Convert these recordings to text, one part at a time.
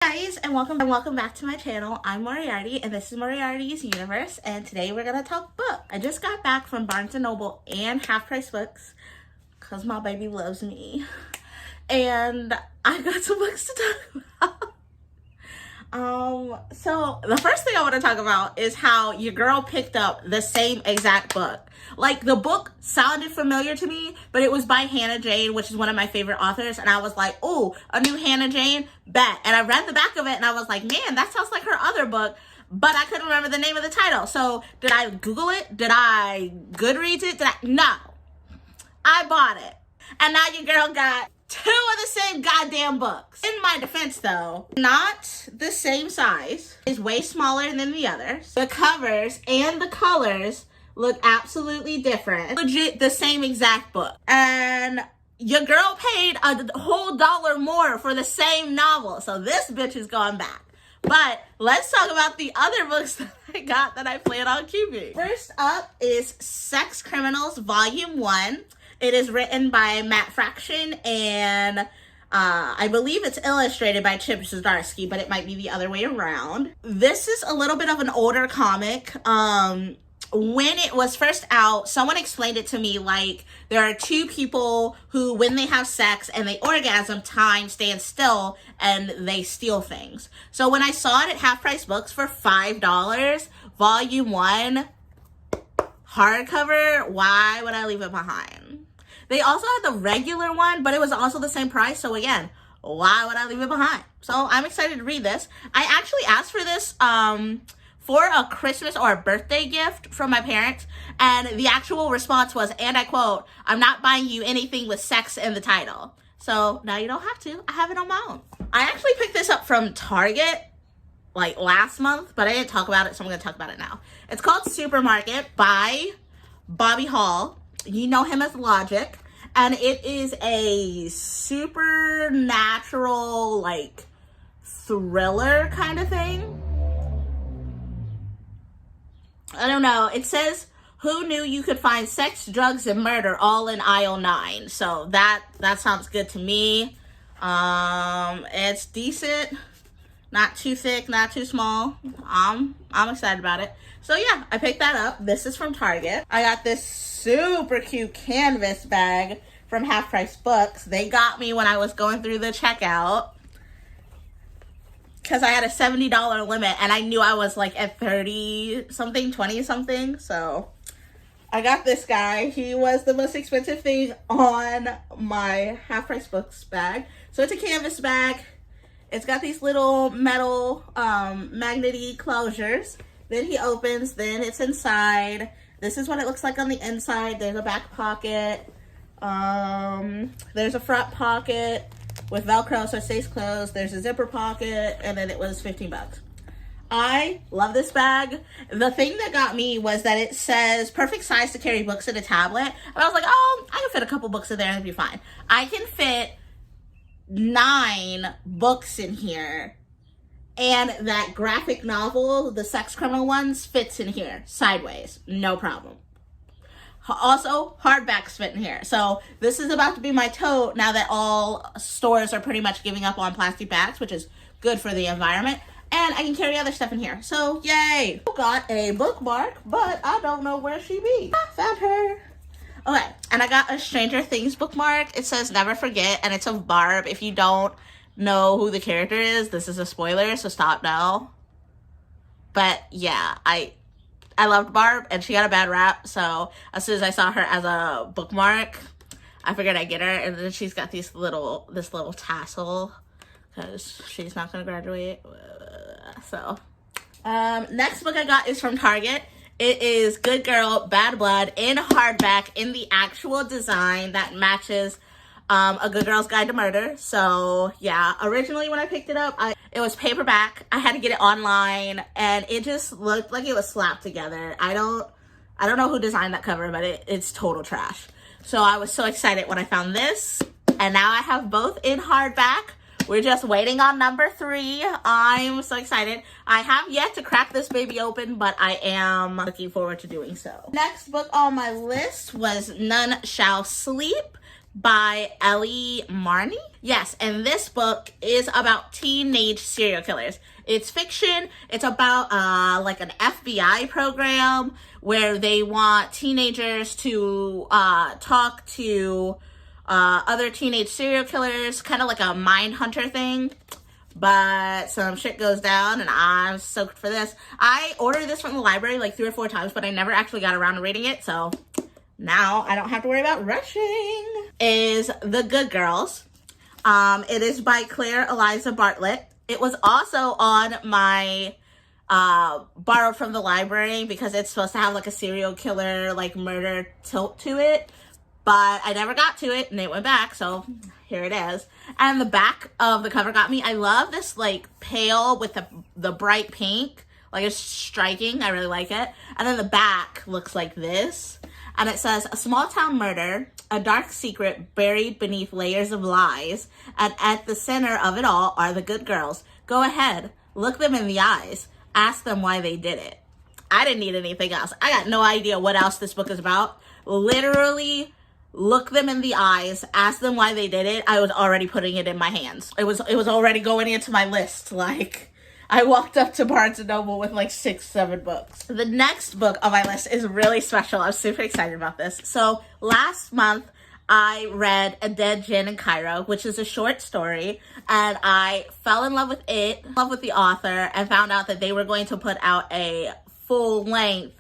Guys, and welcome back to my channel. I'm Moriarty and this is Moriarty's Universe, and today we're gonna talk book. I just got back from Barnes & Noble and Half Price Books because my baby loves me, and I got some books to talk about. So the first thing I want to talk about is how your girl picked up the same exact book. Like, the book sounded familiar to me, but it was by Hannah Jane, which is one of my favorite authors, and I was like, oh, a new Hannah Jane, bet. And I read the back of it and I was like, man, that sounds like her other book, but I couldn't remember the name of the title. So did I Google it? Did I Goodreads it? No, I bought it, and now your girl got two of the same goddamn books. In my defense though, not the same size, is way smaller than the others. The covers and the colors look absolutely different. Legit the same exact book. And your girl paid a whole $1 more for the same novel. So this bitch is going back. But let's talk about the other books that I got that I plan on keeping. First up is Sex Criminals Volume 1. It is written by Matt Fraction, and I believe it's illustrated by Chip Zdarsky, but it might be the other way around. This is a little bit of an older comic. When it was first out, someone explained it to me like there are two people who, when they have sex and they orgasm, time stands still and they steal things. So when I saw it at Half Price Books for $5, Volume 1, hardcover, why would I leave it behind? They also had the regular one, but it was also the same price. So again, why would I leave it behind? So I'm excited to read this. I actually asked for this for a Christmas or a birthday gift from my parents. And the actual response was, and I quote, "I'm not buying you anything with sex in the title." So now you don't have to. I have it on my own. I actually picked this up from Target like last month, but I didn't talk about it, so I'm going to talk about it now. It's called Supermarket by Bobby Hall. You know him as Logic, and it is a supernatural, like, thriller kind of thing. I don't know. It says, who knew you could find sex, drugs, and murder all in aisle 9? So that sounds good to me. It's decent. Not too thick, not too small. I'm excited about it. So yeah, I picked that up. This is from Target. I got this super cute canvas bag from Half Price Books. They got me when I was going through the checkout because I had a $70 limit and I knew I was like at 30 something, 20 something. So I got this guy. He was the most expensive thing on my Half Price Books bag. So it's a canvas bag. It's got these little metal magnety closures. Then he opens, then it's inside. This is what it looks like on the inside. There's a back pocket. There's a front pocket with Velcro so it stays closed. There's a zipper pocket, and then it was 15 bucks. I love this bag. The thing that got me was that it says perfect size to carry books in a tablet. And I was like, oh, I can fit a couple books in there and it'll be fine. I can fit 9 books in here, and that graphic novel, the Sex Criminal ones, fits in here sideways, no problem. Also, hardbacks fit in here. So this is about to be my tote now that all stores are pretty much giving up on plastic bags, which is good for the environment. And I can carry other stuff in here. So yay! Got a bookmark, but I don't know where she be. I found her. Okay, and I got a Stranger Things bookmark. It says never forget, and it's of Barb. If you don't know who the character is, this is a spoiler, so stop now. But yeah, I loved Barb, and she got a bad rap, so as soon as I saw her as a bookmark, I figured I'd get her. And then she's got this little tassel because she's not gonna graduate. So next book I got is from Target. It is Good Girl, Bad Blood in hardback in the actual design that matches A Good Girl's Guide to Murder. So yeah, originally when I picked it up, it was paperback. I had to get it online, and it just looked like it was slapped together. I don't know who designed that cover, but it's total trash. So I was so excited when I found this, and now I have both in hardback. We're just waiting on number 3. I'm so excited. I have yet to crack this baby open, but I am looking forward to doing so. Next book on my list was None Shall Sleep by Ellie Marney. Yes, and this book is about teenage serial killers. It's fiction. It's about like an FBI program where they want teenagers to talk to other teenage serial killers, kind of like a mind hunter thing. But some shit goes down and I'm stoked for this. I ordered this from the library like 3 or 4 times, but I never actually got around to reading it, so now I don't have to worry about rushing. Is The Good Girls. It is by Claire Eliza Bartlett. It was also on my borrowed from the library because it's supposed to have like a serial killer, like murder tilt to it. But I never got to it and it went back, so here it is. And the back of the cover got me. I love this like pale with the bright pink. Like it's striking. I really like it. And then the back looks like this. And it says, a small town murder, a dark secret buried beneath layers of lies. And at the center of it all are the good girls. Go ahead, look them in the eyes. Ask them why they did it. I didn't need anything else. I got no idea what else this book is about. Literally, look them in the eyes, ask them why they did it. I was already putting it in my hands. It was already going into my list. Like, I walked up to Barnes & Noble with like 6, 7 books. The next book on my list is really special. I'm super excited about this. So last month, I read A Dead Gin in Cairo, which is a short story, and I fell in love with it, in love with the author, and found out that they were going to put out a full-length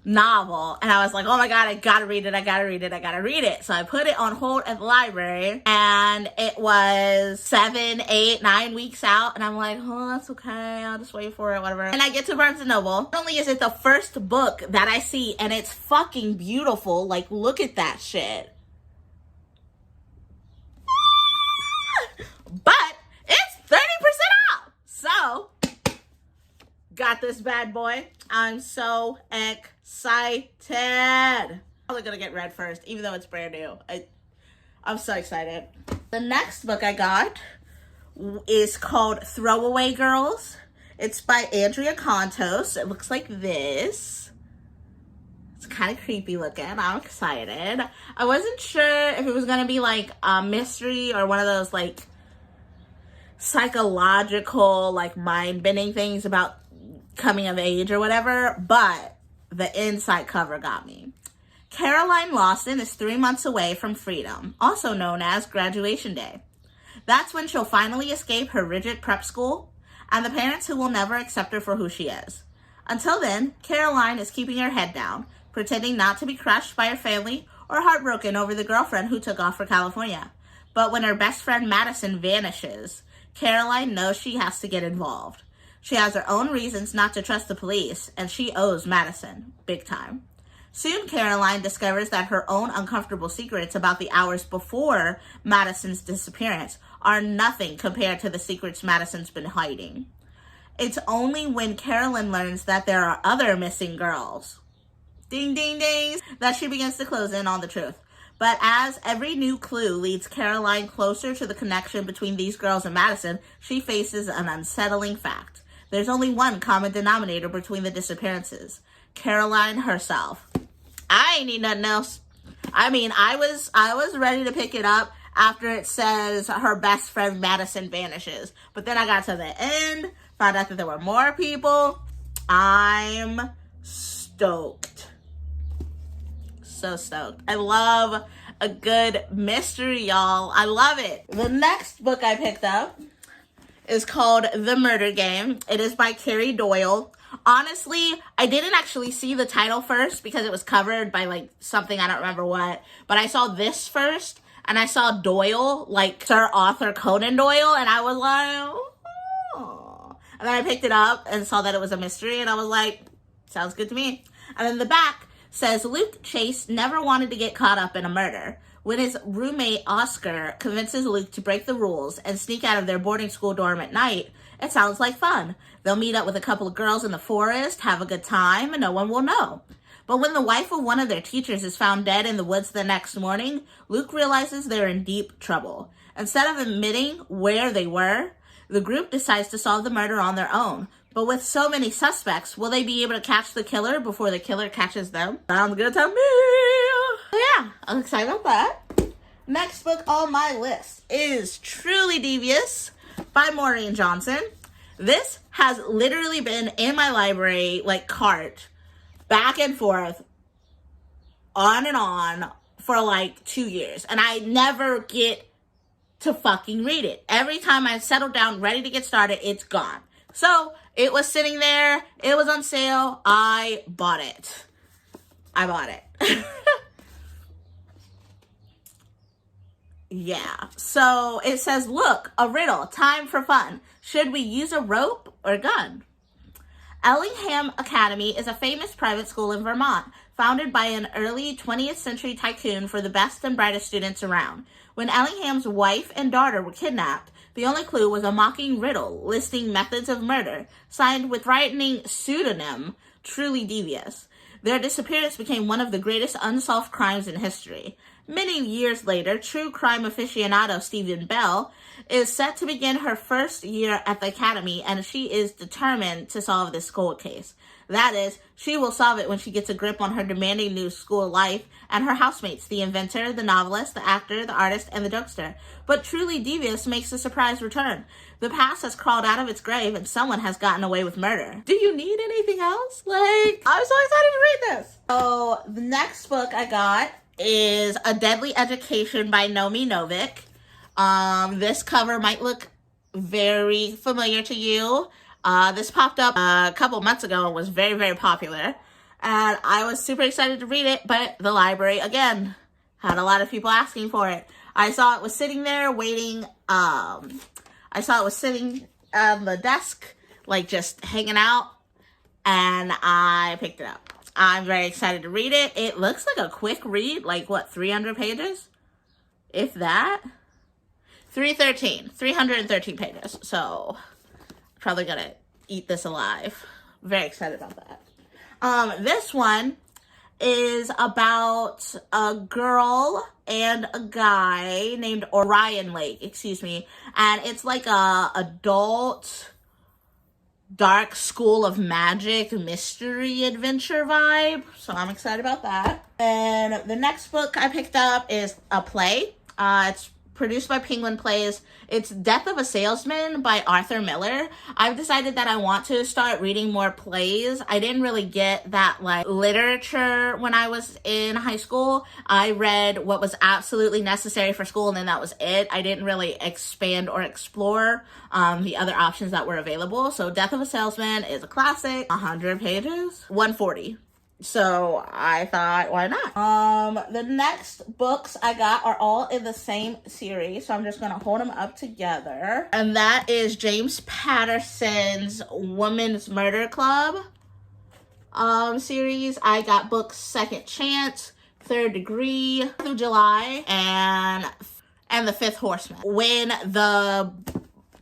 novel, and I was like, oh my god, I gotta read it. So I put it on hold at the library, and it was 7, 8, 9 weeks out, and I'm like, oh, that's okay, I'll just wait for it, whatever. And I get to Barnes & Noble. Not only is it the first book that I see, and it's fucking beautiful, like, look at that shit. But it's 30% off! So, got this bad boy. I'm so excited. Probably gonna get read first, even though it's brand new. I'm so excited. The next book I got is called Throwaway Girls. It's by Andrea Contos. It looks like this. It's kind of creepy looking. I'm excited. I wasn't sure if it was gonna be like a mystery or one of those like psychological, like mind-bending things about coming of age or whatever, but the inside cover got me. Caroline Lawson is 3 months away from freedom, also known as graduation day. That's when she'll finally escape her rigid prep school and the parents who will never accept her for who she is. Until then, Caroline is keeping her head down, pretending not to be crushed by her family or heartbroken over the girlfriend who took off for California. But when her best friend Madison vanishes, Caroline knows she has to get involved. She has her own reasons not to trust the police, and she owes Madison, big time. Soon, Caroline discovers that her own uncomfortable secrets about the hours before Madison's disappearance are nothing compared to the secrets Madison's been hiding. It's only when Caroline learns that there are other missing girls, ding ding ding, that she begins to close in on the truth. But as every new clue leads Caroline closer to the connection between these girls and Madison, she faces an unsettling fact. There's only one common denominator between the disappearances. Caroline herself. I ain't need nothing else. I mean, I was ready to pick it up after it says her best friend Madison vanishes. But then I got to the end, found out that there were more people. I'm stoked. So stoked. I love a good mystery, y'all. I love it. The next book I picked up is called The Murder Game. It is by Carrie Doyle. Honestly, I didn't actually see the title first because it was covered by like something, I don't remember what, but I saw this first and I saw Doyle, like Sir Arthur Conan Doyle, and I was like, oh. And then I picked it up and saw that it was a mystery and I was like, sounds good to me. And then the back says Luke Chase never wanted to get caught up in a murder. When his roommate Oscar convinces Luke to break the rules and sneak out of their boarding school dorm at night, it sounds like fun. They'll meet up with a couple of girls in the forest, have a good time, and no one will know. But when the wife of one of their teachers is found dead in the woods the next morning, Luke realizes they're in deep trouble. Instead of admitting where they were, the group decides to solve the murder on their own. But with so many suspects, will they be able to catch the killer before the killer catches them? Sounds good to me. So yeah, I'm excited about that. Next book on my list is Truly Devious by Maureen Johnson. This has literally been in my library, like, cart, back and forth, on and on, for like 2 years. And I never get to fucking read it. Every time I settle down, ready to get started, it's gone. So, it was sitting there, it was on sale, I bought it. Yeah, so it says, look, a riddle, time for fun. Should we use a rope or gun? Ellingham Academy is a famous private school in Vermont, founded by an early 20th century tycoon for the best and brightest students around. When Ellingham's wife and daughter were kidnapped, the only clue was a mocking riddle listing methods of murder, signed with frightening pseudonym, Truly Devious. Their disappearance became one of the greatest unsolved crimes in history. Many years later, true crime aficionado Stephen Bell is set to begin her first year at the academy, and she is determined to solve this cold case. That is, she will solve it when she gets a grip on her demanding new school life and her housemates, the inventor, the novelist, the actor, the artist, and the jokester. But Truly Devious makes a surprise return. The past has crawled out of its grave, and someone has gotten away with murder. Do you need anything else? Like, I'm so excited to read this. So, the next book I got is A Deadly Education by Nomi Novik. This cover might look very familiar to you. This popped up a couple months ago and was very, very popular. And I was super excited to read it, but the library, again, had a lot of people asking for it. I saw it was sitting there waiting. I saw it was sitting on the desk, like just hanging out, and I picked it up. I'm very excited to read it. It looks like a quick read, like what, 300 pages? If that? 313 pages. So, probably gonna eat this alive. Very excited about that. This one is about a girl and a guy named Orion Lake, and it's like a adult dark school of magic mystery adventure vibe, so I'm excited about that. And the next book I picked up is a play. It's produced by Penguin Plays. It's Death of a Salesman by Arthur Miller. I've decided that I want to start reading more plays. I didn't really get that, like, literature when I was in high school. I read what was absolutely necessary for school, and then that was it. I didn't really expand or explore the other options that were available. So Death of a Salesman is a classic. 100 pages, 140. So I thought, why not? The next books I got are all in the same series, so I'm just gonna hold them up together. And that is James Patterson's Women's Murder Club series. I got books Second Chance, Third Degree, through July, and The Fifth Horseman. When the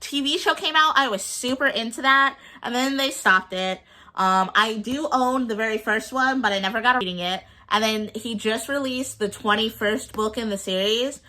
TV show came out, I was super into that, and then they stopped it. I do own the very first one, but I never got reading it. And then he just released the 21st book in the series,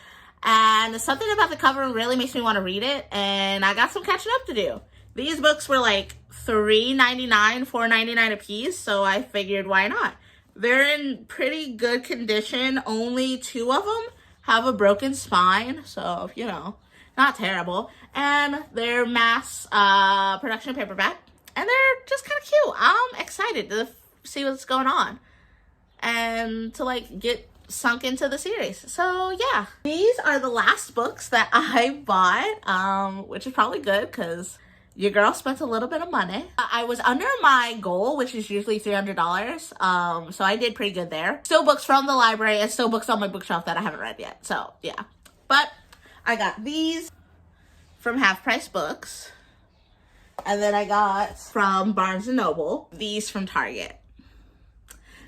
and something about the cover really makes me want to read it, and I got some catching up to do. These books were like $3.99, $4.99 a piece, so I figured, why not? They're in pretty good condition. Only 2 of them have a broken spine, so, you know, not terrible. And they're mass production paperback. And they're just kind of cute. I'm excited to see what's going on and to, like, get sunk into the series. So, yeah. These are the last books that I bought, which is probably good because your girl spent a little bit of money. I was under my goal, which is usually $300, so I did pretty good there. Still books from the library and still books on my bookshelf that I haven't read yet. So, yeah. But I got these from Half Price Books. And then I got from Barnes & Noble, these from Target.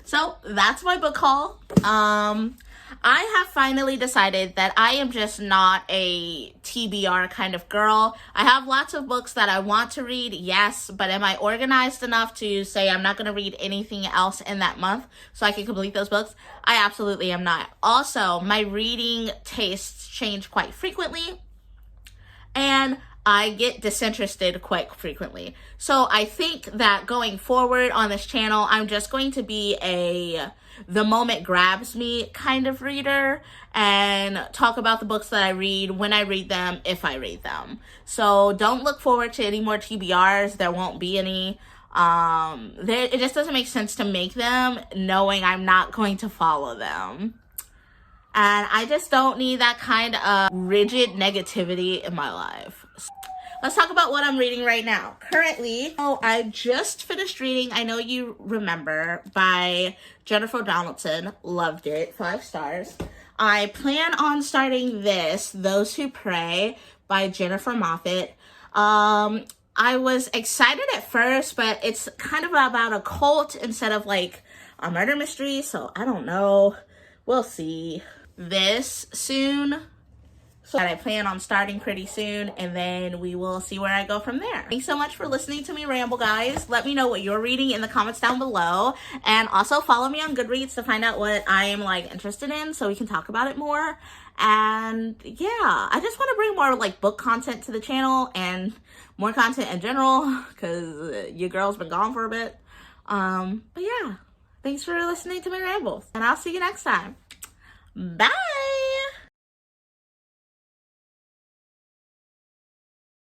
So that's my book haul. I have finally decided that I am just not a TBR kind of girl. I have lots of books that I want to read, yes, but am I organized enough to say I'm not going to read anything else in that month so I can complete those books? I absolutely am not. Also, my reading tastes change quite frequently, and I get disinterested quite frequently. So I think that going forward on this channel, I'm just going to be the moment grabs me kind of reader and talk about the books that I read when I read them, if I read them. So don't look forward to any more TBRs. There won't be any. It just doesn't make sense to make them knowing I'm not going to follow them. And I just don't need that kind of rigid negativity in my life. Let's talk about what I'm reading right now. Currently, I just finished reading I Know You Remember by Jennifer Donaldson. Loved it. 5 stars. I plan on starting this, Those Who Pray by Jennifer Moffat. I was excited at first, but it's kind of about a cult instead of like a murder mystery, so I don't know. We'll see. This soon. So I plan on starting pretty soon, and then we will see where I go from there. Thanks so much for listening to me ramble, guys. Let me know what you're reading in the comments down below. And also follow me on Goodreads to find out what I am like interested in so we can talk about it more. And yeah, I just want to bring more like book content to the channel and more content in general because your girl's been gone for a bit. But yeah, thanks for listening to my rambles, and I'll see you next time. Bye!